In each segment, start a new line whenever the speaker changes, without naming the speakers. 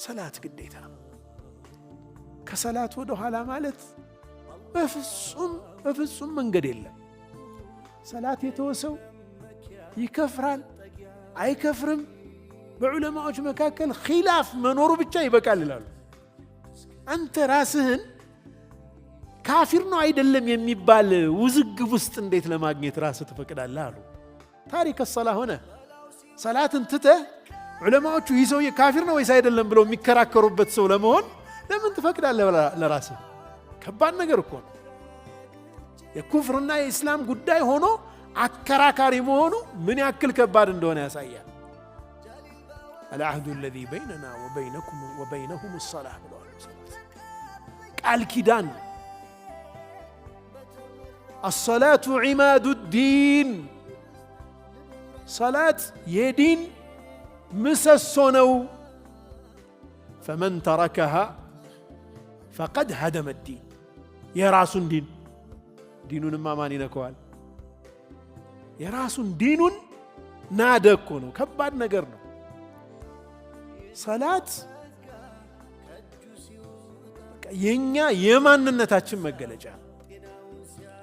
ሰላት ግዴታ ከሰላት ወደ ኋላ ማለት በፍጹም መንገድ የለም። ሰላት የተወሰው ይከፍራል አይከፍርም በዑለማዎች መካከል ኺላፍ መኖሩ ብቻ ይበቃል ይላሉ። አንተ ራስህን ካፊር ነው አይደለም የሚባል ውዝግብ ውስጥ እንዴት ለማግኘት ራስህ ትፈቅዳለህ አሉ። ታሪክ الصلاة ሆነ ሰላትን ትተህ ዑለማዎቹ ይህ ሰውዬ ካፊር ነው ወይስ አይደለም ብለው የሚከራከሩበት ሰው ለመሆን ለምን ትፈቅዳለህ ለራስህ? ከባድ ነገር እኮ ነው። የኩፍርና የእስላም ጉዳይ ሆኖ አከራካሪ መሆኑ ምን ያክል ከባድ እንደሆነ ያሳያል። العهد الذي بيننا وبينكم وبينهم الصلاة ብለዋል። ቃል ኪዳን الصلاة عماد الدين صلاة يدين مسسونو فمن تركها فقد هدم الدين يراس دين دينون ما ماني نكوال يراس دين نادكونو كباد نجرنا صلاة ينيا يمان نتاچن مگلجا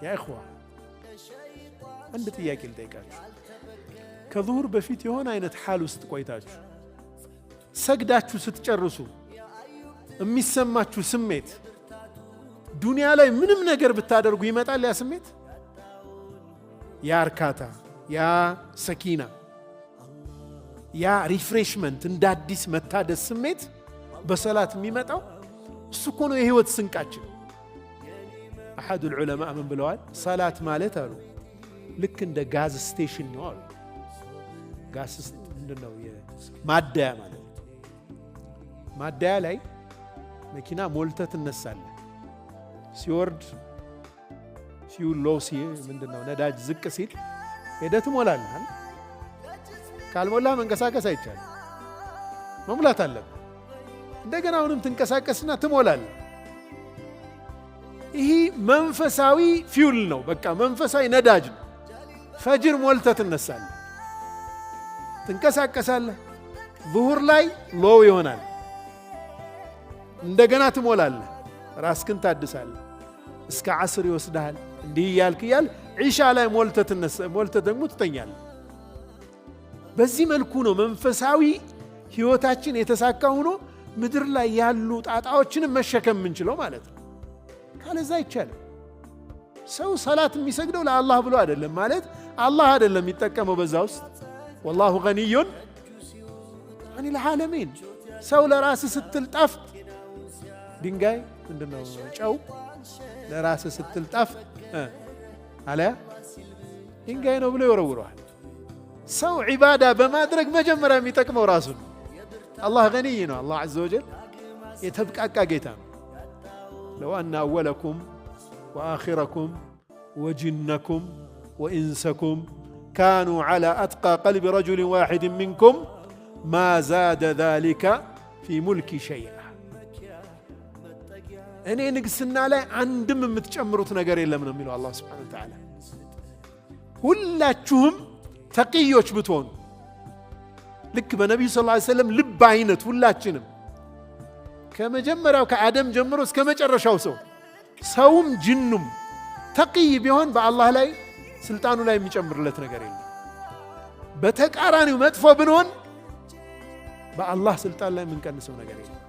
يا اخوان عند ጥያቄ ልጠይቃችሁ ከዙሁር በፊት የሆነ አይነት حال ውስጥ ቆይታችሁ ሰግዳችሁ ስትጨርሱ የሚሰማችሁ ስሜት ዱንያ ላይ ምንም ነገር ብታደርጉ ይመጣል ያ ስሜት? ያ እርካታ፣ ያ ሰኪና፣ ያ ሪፍሬሽመንት እንደ አዲስ መታደስ ስሜት በሰላት የሚመጣው እሱ እኮ ነው የህይወት ስንቃችን። أحد العلماء من بلوال صلاة مالتها لك عند غاز ستيشن ነው አሉ። ጋዝ ምንድነው? ማደያ ማለት ማደያ ላይ መኪና ሞልተህ ትነሳለህ። ሲወርድ ፊውል ሎው ሲል ምንድነው ነዳጅ ዝቅ ሲል ሄደህ ትሞላለህ። ካልሞላ መንቀሳቀስ አይቻልም። መሙላት አለብህ። እንደገና አሁንም ትንቀሳቀስና ትሞላለህ። ይሄ መንፈሳዊ ፊውል ነው። በቃ መንፈሳዊ ነዳጅ ነው። ፈጅር ሞልተህ ትነሳለህ፣ ትንቀሳቀሳለህ። ዙሁር ላይ ሎው ይሆናል። እንደገና ትሞላለህ፣ ራስክን ታድሳለህ። እስከ ዓስር ይወስድሃል። እንዲህ እያልክ ዒሻ ላይ ሞልተህ ደግሞ ትተኛለህ። በዚህ መልኩ ነው መንፈሳዊ ህይወታችን የተሳካ ሆኖ ምድር ላይ ያሉ ጣጣዎችን መሸከም የምንችለው ማለት ነው። ካለዛ አይቻልም። ሰው ሰላት የሚሰግደው ለአላህ ብሎ አይደለም ማለት አላህ አይደለም የሚጠቀመው በዛ ውስጥ والله غني عن العالمين። ሰው ለራስ ስትል ጣፍጥ ድንጋይ ምንድነው ጨው ለራስ ስትል ጣፍጥ አለ ድንጋይ ነው ብሎ ይወረውረዋል። ሰው ዒባዳ በማድረግ መጀመሪያ የሚጠቅመው ራሱ ነው። አላህ ገኒይ ነው። አላህ عز وجل የተብቃቃ ጌታ ነው። لو أن أولكم وآخركم وجنكم وإنسكم كانوا على أتقى قلب رجل واحد منكم ما زاد ذلك في ملك شيئا. أنا نقصنا لا عندم متجمرت نجار إلا من أمينه الله سبحانه وتعالى. ሁላችሁም ተቅዮች ብትሆኑ ልክ በነቢዩ ሰለላሁ ዐለይሂ ወሰለም ልብ አይነት ሁላችንም ከመጀመሪያው ከአደም ጀምሮ እስከ መጨረሻው ሰውም ጅኑም ተቅይ ቢሆን በአላህ ላይ ስልጣኑ ላይ የሚጨምርለት ነገር የለም። በተቃራኒው መጥፎ ብንሆን በአላህ ስልጣን ላይ የምንቀንሰው ነገር የለም።